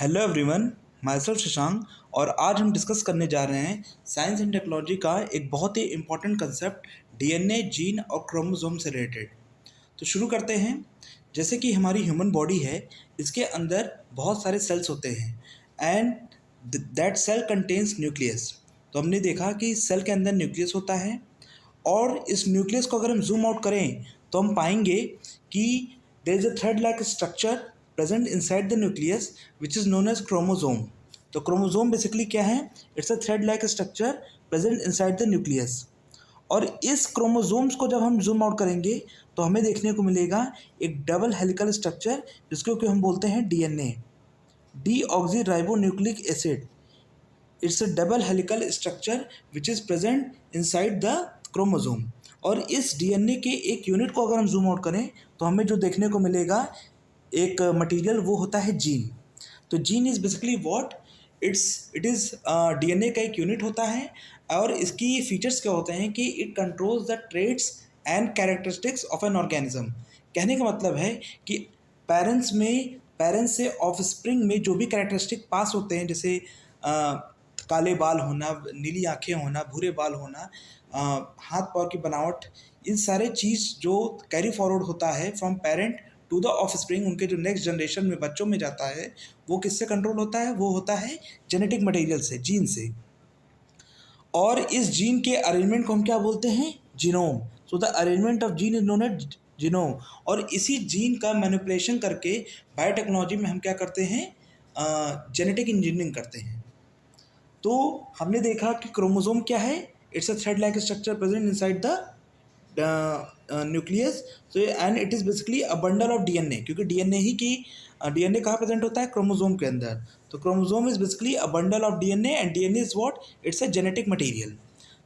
Hello everyone, my self Shashank. और आज हम डिस्कस करने जा रहे हैं साइंस एंड टेक्नोलॉजी का एक बहुत ही इंपॉर्टेंट कंसेप्ट डीएनए, जीन और क्रोमोसोम से रिलेटेड। तो शुरू करते हैं। जैसे कि हमारी ह्यूमन बॉडी है, इसके अंदर बहुत सारे सेल्स होते हैं and that cell contains nucleus. तो हमने देखा कि सेल के अंदर न्यूक्लियस होता है और इस न्यूक्लियस को अगर हम जूम आउट करें तो हम पाएंगे कि there is a thread like structure present inside the nucleus which is known as chromosome. तो क्रोमोसोम बेसिकली क्या है? It's a thread like structure present inside the nucleus. और इस क्रोमोसोम्स को जब हम जूम आउट करेंगे तो हमें देखने को मिलेगा एक डबल हेलिकल स्ट्रक्चर, जिसको कि हम बोलते हैं DNA, D oxy ribo nucleic acid. It's a double helical structure which is present inside the chromosome. और इस डीएनए के एक यूनिट को अगर हम जूम आउट करें तो हमें जो देखने को मिलेगा एक मटेरियल, वो होता है जीन। तो gene is basically what it is DNA का एक यूनिट होता है। और इसकी फीचर्स क्या होते हैं कि it controls the traits and characteristics of an organism. कहने का मतलब है कि पेरेंट्स से ऑफ स्प्रिंग में जो भी कैरेक्टरिस्टिक पास होते हैं, जैसे काले बाल होना, नीली आंखें होना, भूरे बाल होना, हाथ पाँव की बनावट, इन सारे चीज़ जो कैरी फॉरवर्ड होता है from parent to the offspring, उनके जो नेक्स्ट जनरेशन में बच्चों में जाता है, वो किससे कंट्रोल होता है? वो होता है जेनेटिक मटेरियल से, जीन से। और इस जीन के अरेंजमेंट को हम क्या बोलते हैं? Genome. So the arrangement of gene is known as genome. और इसी जीन का मैनिपुलेशन करके बायोटेक्नोलॉजी में हम क्या करते हैं? जेनेटिक इंजीनियरिंग करते हैं। तो हमने देखा कि क्रोमोसोम क्या है? It's a thread like structure present inside the nucleus. So and it is basically a bundle of DNA, क्योंकि डीएनए ही की डीएनए कहाँ प्रेजेंट होता है? क्रोमोसोम के अंदर। तो chromosome is basically a bundle of DNA and DNA is what? It's a genetic material.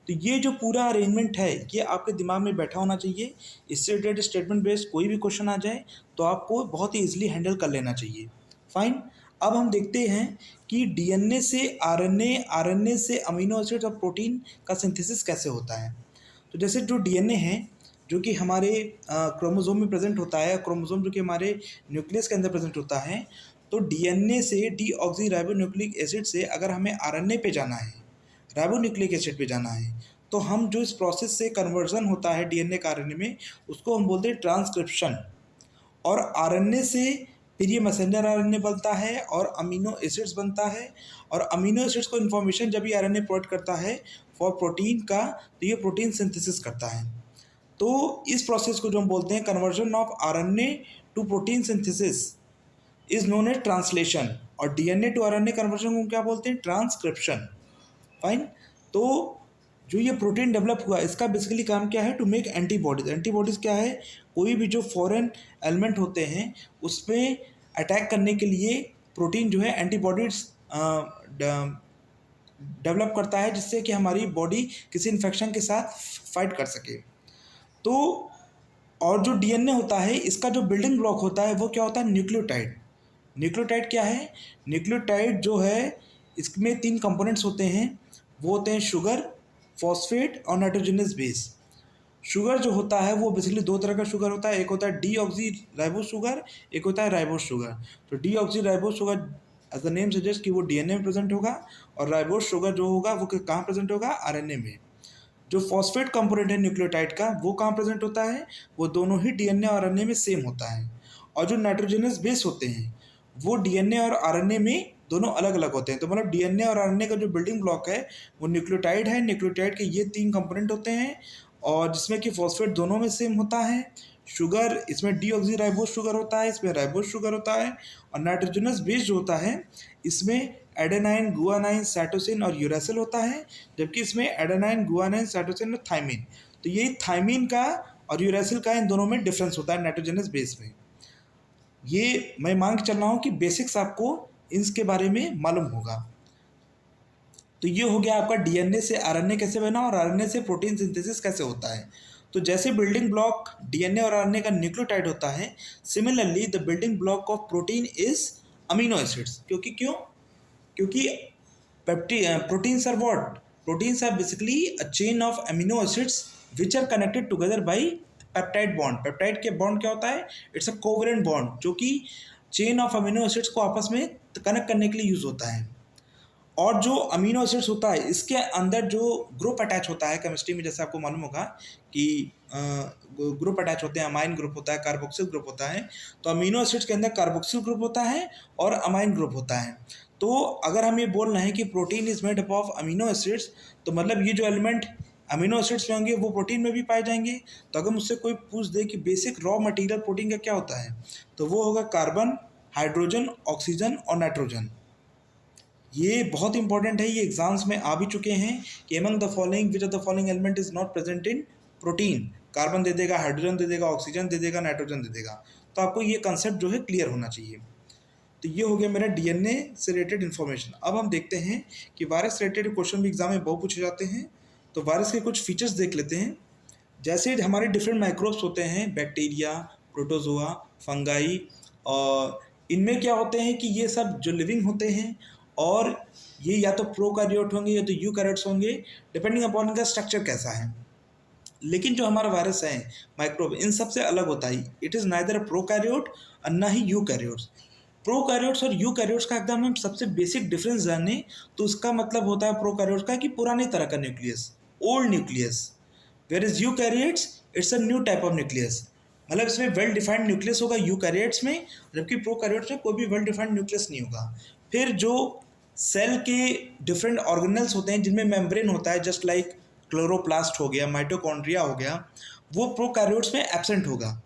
तो ये जो पूरा अरेंजमेंट है, ये आपके दिमाग में बैठा होना चाहिए। इससे रिलेटेड स्टेटमेंट बेस्ड कोई भी क्वेश्चन आ जाए तो आपको बहुत ही ईजिली हैंडल कर लेना चाहिए। फाइन। अब हम देखते हैं कि डीएनए से आरएनए, आरएनए से अमीनो एसिड्स और प्रोटीन का सिंथेसिस कैसे होता है। तो जैसे जो डीएनए है, जो कि हमारे क्रोमोसोम में प्रेजेंट होता है, क्रोमोसोम जो कि हमारे न्यूक्लियस के अंदर प्रेजेंट होता है, तो डीएनए से डीऑक्सी राइबो न्यूक्लिक एसिड से अगर हमें आरएनए पे जाना है, राइबो न्यूक्लिक एसिड पे जाना है, तो हम जो इस प्रोसेस से कन्वर्जन होता है डीएनए का आरएनए में, उसको हम बोलते हैं ट्रांसक्रिप्शन। और आरएनए से फिर ये मैसेंजर आरएनए बनता है और अमीनो एसिड्स बनता है। और अमीनो एसिड्स को इन्फॉर्मेशन जब ये आरएनए प्रोवाइड करता है फॉर प्रोटीन का, तो ये प्रोटीन सिंथेसिस करता है। तो इस प्रोसेस को जो हम बोलते हैं conversion of RNA to protein synthesis is known as translation. और डीएनए टू आरएनए कन्वर्जन को क्या बोलते हैं? ट्रांसक्रिप्शन। फाइन। तो जो ये प्रोटीन डेवलप हुआ, इसका बेसिकली काम क्या है? To make antibodies. एंटीबॉडीज क्या है? कोई भी जो फॉरेन एलिमेंट होते हैं उसमें अटैक करने के लिए प्रोटीन जो है एंटीबॉडीज डेवलप करता है, जिससे कि हमारी बॉडी किसी इन्फेक्शन के साथ फाइट कर सके। तो और जो डीएनए होता है, इसका जो बिल्डिंग ब्लॉक होता है वो क्या होता है? न्यूक्लियोटाइड। न्यूक्लियोटाइड क्या है? न्यूक्लियोटाइड जो है, इसमें 3 कंपोनेंट्स होते हैं। वो होते हैं शुगर, फॉस्फेट और नाइट्रोजनस बेस। शुगर जो होता है वो बेसिकली 2 तरह का शुगर होता है। एक होता है डीऑक्सी राइबोस शुगर, एक होता है राइबोस शुगर। तो deoxyribose sugar as the name suggest कि वो डीएनए में प्रेजेंट होगा, और राइबोस शुगर जो होगा वो कहाँ प्रेजेंट होगा? आरएनए में। जो फॉस्फेट कंपोनेंट है न्यूक्लियोटाइड का, वो कहाँ प्रेजेंट होता है? वो दोनों ही डीएनए और आरएनए में सेम होता है। और जो नाइट्रोजनस बेस होते हैं, वो डीएनए और आरएनए में दोनों अलग अलग होते हैं। तो मतलब डीएनए और आरएनए का जो बिल्डिंग ब्लॉक है वो न्यूक्लियोटाइड है। न्यूक्लियोटाइड के ये 3 कंपोनेंट होते हैं, और जिसमें कि फॉस्फेट दोनों में सेम होता है। शुगर, इसमें डीऑक्सी राइबोस शुगर होता है, इसमें राइबोस शुगर होता है। और नाइट्रोजनस बेस जो होता है, इसमें एडेनाइन, गुआनाइन, साइटोसिन और यूरेसिल होता है, जबकि इसमें एडेनाइन, गुआनाइन, साइटोसिन और थाइमिन। तो ये थाइमिन का और यूरेसिल का इन दोनों में डिफरेंस होता है नाइट्रोजनस बेस में। ये मैं मान के चल रहा हूँ कि बेसिक्स आपको इसके बारे में मालूम होगा। तो ये हो गया आपका डीएनए से आरएनए कैसे बना और आरएनए से प्रोटीन सिंथेसिस कैसे होता है। तो जैसे बिल्डिंग ब्लॉक डीएनए और आरएनए का न्यूक्लियोटाइड होता है, similarly the building block of protein is amino acids. क्योंकि proteins are what? Proteins are basically a chain of amino acids which are connected together by peptide bond. Peptide के bond क्या होता है? It's a covalent bond, जो कि chain of amino acids को आपस में कनेक्ट करने के लिए यूज़ होता है। और जो अमीनो एसिड्स होता है इसके अंदर जो ग्रुप अटैच होता है, केमिस्ट्री में जैसे आपको मालूम होगा कि ग्रुप अटैच होते हैं, अमाइन ग्रुप होता है, कार्बोक्सिल ग्रुप होता है। तो अमीनो एसिड्स के अंदर कार्बोक्सिल ग्रुप होता है और अमाइन ग्रुप होता है। तो अगर हम ये बोल रहे हैं कि protein is made up of amino acids, तो मतलब ये जो एलिमेंट अमीनो एसिड्स में होंगे वो प्रोटीन में भी पाए जाएंगे। तो अगर मुझसे कोई पूछ दे कि बेसिक रॉ मटेरियल प्रोटीन का क्या होता है, तो वो होगा कार्बन, हाइड्रोजन, ऑक्सीजन और नाइट्रोजन। ये बहुत इंपॉर्टेंट है, ये एग्जाम्स में आ भी चुके हैं कि among the following which of the following element is not present in protein. Carbon दे देगा, हाइड्रोजन दे देगा, ऑक्सीजन दे देगा, नाइट्रोजन दे देगा। तो आपको ये कंसेप्ट जो है क्लियर होना चाहिए। तो ये हो गया मेरा डीएनए से रिलेटेड इन्फॉर्मेशन। अब हम देखते हैं कि वायरस रिलेटेड क्वेश्चन भी एग्जाम में बहुत पूछे जाते हैं। तो वायरस के कुछ फीचर्स देख लेते हैं। जैसे हमारे डिफरेंट माइक्रोब्स होते हैं, बैक्टीरिया, प्रोटोजोआ, फंगाई, और इनमें क्या होते हैं कि ये सब जो लिविंग होते हैं और ये या तो प्रोकैरियोट होंगे या तो यूकैरियोट्स होंगे, डिपेंडिंग अपॉन इनका स्ट्रक्चर कैसा है। लेकिन जो हमारा वायरस है, माइक्रोब, इन सबसे अलग होता है। It is neither a prokaryote और ना ही यूकैरियोट्स। प्रोकैरियोट्स और यूकैरियोट्स का एकदम हम सबसे बेसिक डिफरेंस जाने तो उसका मतलब होता है प्रोकैरियोट्स का कि पुराने तरह का nucleus, old nucleus, where is eukaryotes it's a new type of nucleus. मतलब इसमें वेल डिफाइंड न्यूक्लियस होगा यूकैरियोट्स में, जबकि प्रोकैरियोट्स में कोई भी वेल डिफाइंड न्यूक्लियस नहीं होगा। फिर जो सेल के डिफरेंट ऑर्गेनल्स होते हैं जिनमें मेम्ब्रेन होता है, जस्ट लाइक क्लोरोप्लास्ट हो गया, माइटोकॉन्ड्रिया हो गया, वो प्रोकैरियोट्स में एब्सेंट होगा।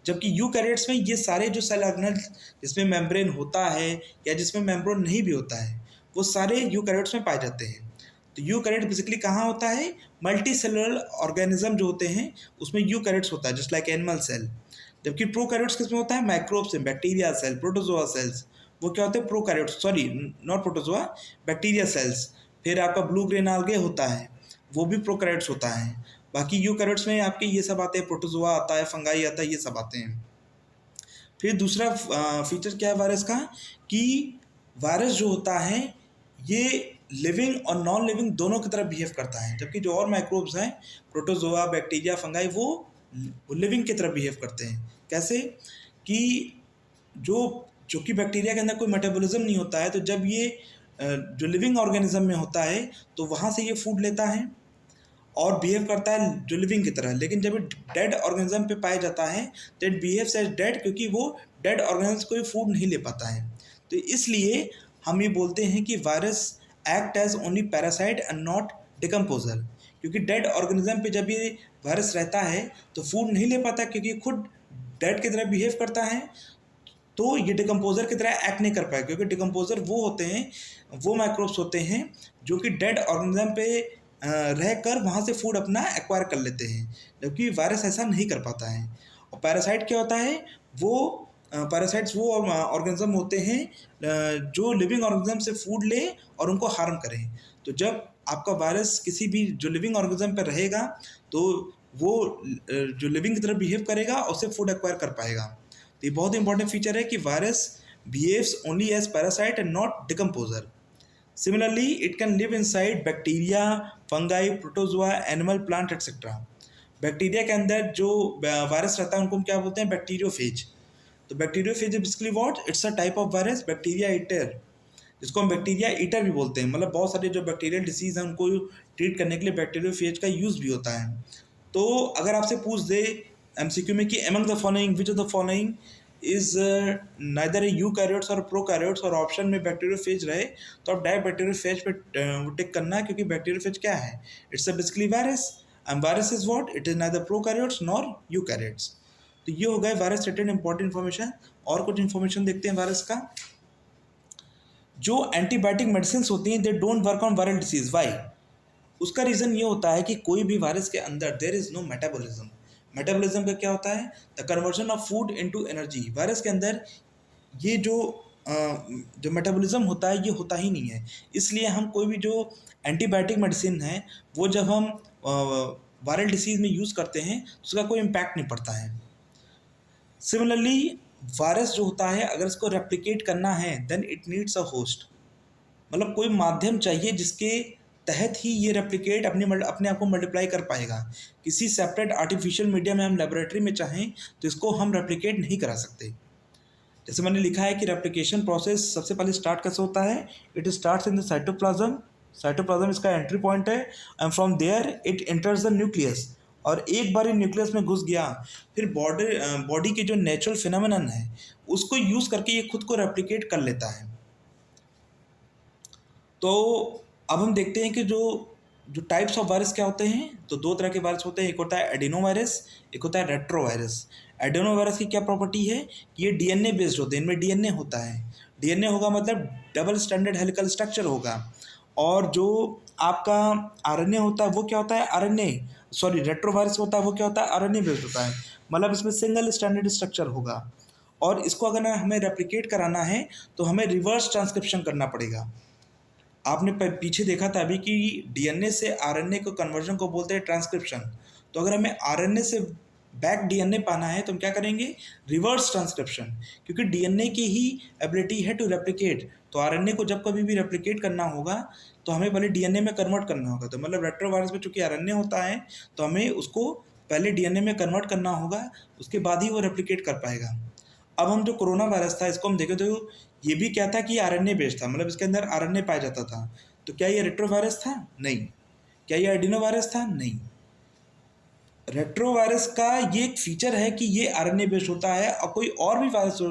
जबकि यूकैरियोट्स में ये सारे जो सेल ऑर्गेनल्स जिसमें मेम्ब्रेन होता है या जिसमें मेम्ब्रेन नहीं भी होता है, वो सारे यूकैरियोट्स में पाए जाते हैं। तो यूकैरियोट बेसिकली कहाँ होता है? मल्टी सेलुलर ऑर्गेनिज्म जो होते हैं उसमें यूकैरियोट्स होता है, जस्ट लाइक एनिमल सेल। जबकि प्रोकैरियोट्स किसमें होता है? माइक्रोब्स में, बैक्टीरिया सेल, प्रोटोजोआ सेल्स, वो क्या होते हैं? Prokaryotes, sorry not protozoa, bacteria cells. फिर आपका ब्लू ग्रेन आल्गे होता है, वो भी प्रोकैरियोट्स होता है। बाकी यूकैरियोट्स में आपके ये सब आते हैं, प्रोटोजोआ आता है, फंगाई आता है, ये सब आते हैं। फिर दूसरा फीचर क्या है वायरस का, कि वायरस जो होता है ये लिविंग और नॉन लिविंग दोनों की तरह बिहेव करता है। जबकि जो और माइक्रोब्स हैं, प्रोटोजोआ, बैक्टीरिया, फंगाई, वो लिविंग की तरह बिहेव करते हैं। कैसे? कि जो कि बैक्टीरिया के अंदर कोई मेटाबॉलिज्म नहीं होता है, तो जब ये जो लिविंग ऑर्गेनिज्म में होता है तो वहाँ से ये फूड लेता है और बिहेव करता है जो लिविंग की तरह। लेकिन जब डेड ऑर्गेनिज्म पे पाया जाता है तो इट बिहेव्स एज डेड, क्योंकि वो डेड ऑर्गेनिज्म कोई फूड नहीं ले पाता है। तो इसलिए हम ये बोलते हैं कि virus act as only parasite and not decomposer. क्योंकि डेड ऑर्गेनिज्म पे जब ये वायरस रहता है तो फूड नहीं ले पाता, क्योंकि खुद डेड की तरह बिहेव करता है। तो ये डिकम्पोजर की तरह एक्ट नहीं कर पाए, क्योंकि डिकम्पोजर वो होते हैं, वो माइक्रोब्स होते हैं जो कि डेड ऑर्गेनिज्म पे रहकर वहाँ से फूड अपना एक्वायर कर लेते हैं, जबकि वायरस ऐसा नहीं कर पाता है। और पैरासाइट क्या होता है? वो पैरासाइट्स वो ऑर्गेनिज्म होते हैं जो लिविंग ऑर्गेनिज्म से फूड ले और उनको हार्म करें। तो जब आपका वायरस किसी भी जो लिविंग ऑर्गेनिज्म पर रहेगा तो वो जो लिविंग की तरह बिहेव करेगा और उससे फूड एक्वायर कर पाएगा। तो ये बहुत इंपॉर्टेंट फीचर है कि virus behaves only as parasite and not decomposer. Similarly, it can live inside bacteria, fungi, protozoa, animal, plant, etc. Bacteria के अंदर जो वायरस रहता है उनको हम क्या बोलते हैं? बैक्टीरियोफेज। तो bacteriophage is basically what? It's a type of virus, bacteria eater, जिसको हम बैक्टीरिया ईटर भी बोलते हैं। मतलब बहुत सारे जो बैक्टीरियल डिसीज हैं उनको ट्रीट करने के लिए बैक्टीरियोफेज का यूज़ भी होता है। तो अगर आपसे पूछ दे एमसीक्यू में कि among the following which of the following is neither A eukaryotes और प्रोकैरियोट्स, और ऑप्शन में बैक्टीरियोफेज रहे, तो आप डायरेक्ट बैक्टीरियोफेज पे टिक करना है, क्योंकि बैक्टीरियोफेज क्या है? It's a basically virus, and virus is what? It is neither prokaryotes nor eukaryotes. तो ये हो गए वायरस रिलेटेड इंपॉर्टेंट इन्फॉर्मेशन। और कुछ इन्फॉर्मेशन देखते हैं वायरस का। जो एंटीबायोटिक मेडिसिन होती हैं, they don't work on viral disease. Why? उसका रीज़न ये होता है कि कोई भी वायरस के अंदर there is no metabolism. Metabolism का क्या होता है? The conversion of food into energy. Virus के अंदर ये जो मेटाबॉलिज्म होता है ये होता ही नहीं है। इसलिए हम कोई भी जो एंटीबायोटिक मेडिसिन है वो जब हम वायरल डिसीज़ में यूज़ करते हैं तो उसका कोई इम्पैक्ट नहीं पड़ता है। सिमिलरली वायरस जो होता है, अगर इसको रेप्लिकेट करना है then it needs a host. मतलब कोई माध्यम चाहिए जिसके तहत ही ये रेप्लिकेट अपने आप को मल्टीप्लाई कर पाएगा। किसी सेपरेट आर्टिफिशियल मीडिया में हम लेबोरेटरी में चाहें तो इसको हम रेप्लिकेट नहीं करा सकते। जैसे मैंने लिखा है कि रेप्लिकेशन प्रोसेस सबसे पहले स्टार्ट कैसे होता है, it starts in the cytoplasm, cytoplasm इसका एंट्री पॉइंट है, and from there it enters the nucleus, और एक बार ये न्यूक्लियस में घुस गया फिर बॉडी के जो नेचुरल फिनोमेनन है उसको यूज़ करके ये खुद को रेप्लिकेट कर लेता है। तो अब हम देखते हैं कि जो जो टाइप्स ऑफ वायरस क्या होते हैं। तो दो तरह के वायरस होते हैं, एक होता है एडिनो वायरस, एक होता है रेट्रो वायरस। एडिनो वायरस की क्या प्रॉपर्टी है कि ये डीएनए बेस्ड होते हैं, इनमें डीएनए होता है। डीएनए होगा मतलब डबल स्टैंडर्ड हेलिकल स्ट्रक्चर होगा, और जो आपका आरएनए होता है वो क्या होता है, आरएनए सॉरी रेट्रो वायरस होता है वो क्या होता है, आरएनए बेस्ड होता है, मतलब इसमें सिंगल स्टैंडर्ड स्ट्रक्चर होगा। और इसको अगर हमें रेप्लिकेट कराना है तो हमें रिवर्स ट्रांसक्रिप्शन करना पड़ेगा। आपने पीछे देखा था अभी कि डीएनए से आरएनए को कन्वर्जन को बोलते हैं ट्रांसक्रिप्शन। तो अगर हमें आरएनए से बैक डीएनए पाना है तो हम क्या करेंगे, रिवर्स ट्रांसक्रिप्शन, क्योंकि डीएनए की ही एबिलिटी है टू रेप्लिकेट। तो आरएनए को जब कभी भी रेप्लिकेट करना होगा तो हमें पहले डीएनए में कन्वर्ट करना होगा। तो मतलब रेट्रोवायरस में चूंकि आरएनए होता है तो हमें उसको पहले डीएनए में कन्वर्ट करना होगा, उसके बाद ही वो रेप्लिकेट कर पाएगा। अब हम जो कोरोना वायरस था इसको हम देखें तो ये भी क्या था कि आरएनए बेस्ड था, मतलब इसके अंदर आरएनए पाया जाता था। तो क्या ये रेट्रो वायरस था? नहीं। क्या ये एडिनो वायरस था? नहीं। रेट्रो वायरस का ये एक फीचर है कि ये आरएनए बेस्ड होता है, और कोई और भी वायरस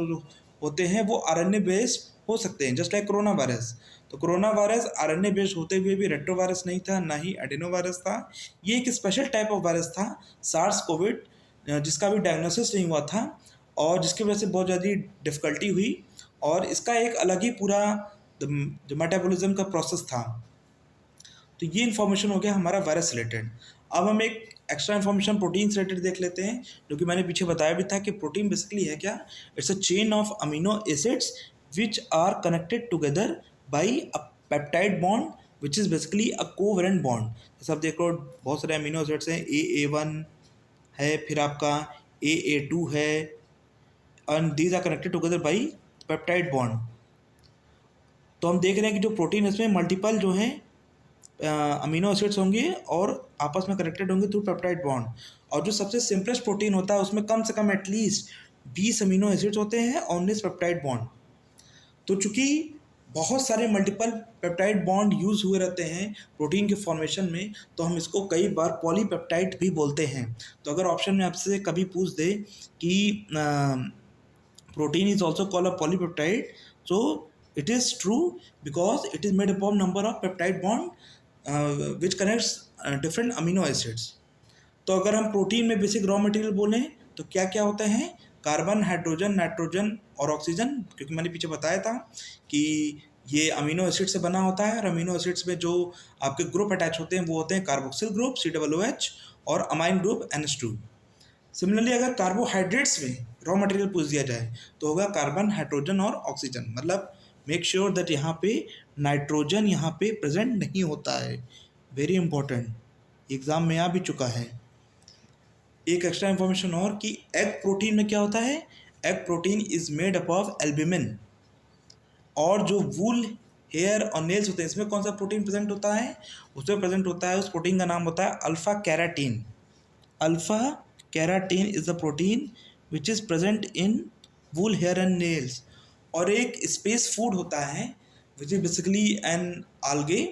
होते हैं वो आरएनए बेस्ड हो सकते हैं, जस्ट लाइक कोरोना वायरस। तो कोरोना वायरस आरएनए बेस्ड होते हुए भी रेट्रो वायरस नहीं था, ना ही एडिनो वायरस था। ये एक स्पेशल टाइप ऑफ वायरस था, सार्स कोविड, जिसका भी डायग्नोसिस नहीं हुआ था और जिसकी वजह से बहुत ज़्यादा डिफ़िकल्टी हुई, और इसका एक अलग ही पूरा जो मेटाबॉलिज्म का प्रोसेस था। तो ये इन्फॉर्मेशन हो गया हमारा वायरस रिलेटेड। अब हम एक एक्स्ट्रा इन्फॉर्मेशन प्रोटीन से रिलेटेड देख लेते हैं, जो कि मैंने पीछे बताया भी था कि प्रोटीन बेसिकली है क्या, it's a chain of amino acids which are connected together by a peptide bond which is basically a covalent bond. जैसे आप देख लो बहुत सारे अमीनो एसिड्स हैं, A1 है, फिर आपका A2 है, and these are connected together by peptide bond. तो हम देख रहे हैं कि जो प्रोटीन इसमें मल्टीपल जो हैं अमीनो एसिड्स होंगे और आपस में कनेक्टेड होंगे थ्रू पेप्टाइड बॉन्ड। और जो सबसे सिंपलेस्ट प्रोटीन होता है उसमें कम से कम एटलीस्ट 20 अमीनो एसिड्स होते हैं और 19 पेप्टाइड बॉन्ड। तो चूंकि बहुत सारे मल्टीपल पेप्टाइड बॉन्ड यूज़ हुए रहते हैं प्रोटीन के फॉर्मेशन में, तो हम इसको कई बार पॉलीपेप्टाइड भी बोलते हैं। तो अगर ऑप्शन में आपसे कभी पूछ दे कि protein is also called a polypeptide, so it is true because it is made up of number of peptide bond which connects different amino acids. तो अगर हम प्रोटीन में बेसिक रॉ मटेरियल बोलें तो क्या क्या होते हैं, कार्बन, हाइड्रोजन, नाइट्रोजन और ऑक्सीजन, क्योंकि मैंने पीछे बताया था कि ये अमीनो एसिड से बना होता है, और अमीनो एसिड्स में जो आपके ग्रुप अटैच होते हैं वो होते हैं कार्बोक्सिल ग्रुप COOH और अमाइन ग्रुप NH2। सिमिलरली अगर कार्बोहाइड्रेट्स में रॉ मटेरियल पूछ दिया जाए तो होगा कार्बन, हाइड्रोजन और ऑक्सीजन। मतलब मेक श्योर दैट यहाँ पे नाइट्रोजन यहाँ पे प्रेजेंट नहीं होता है, वेरी इंपॉर्टेंट, एग्जाम में आ भी चुका है। एक एक्स्ट्रा इन्फॉर्मेशन और कि एग प्रोटीन में क्या होता है, egg protein is made up of albumin. और जो वूल, हेयर और नेल्स होते हैं इसमें कौन सा प्रोटीन प्रेजेंट होता है, उसमें प्रेजेंट होता है, उस प्रोटीन का नाम होता है alpha keratin. Alpha keratin is the protein which is present in wool, hair and nails. और एक स्पेस फूड होता है which is basically an algae,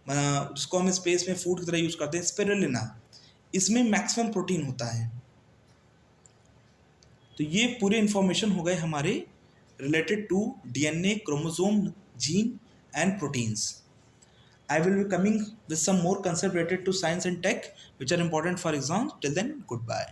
जिसको हम स्पेस में फूड की तरह यूज़ करते हैं, स्पिरुलिना। इसमें मैक्सिमम प्रोटीन होता है। तो ये पूरे इंफॉर्मेशन हो गए हमारे related to DNA, chromosome, gene and proteins. I will be coming with some more concept related to science and tech which are important for exams. Till then, goodbye.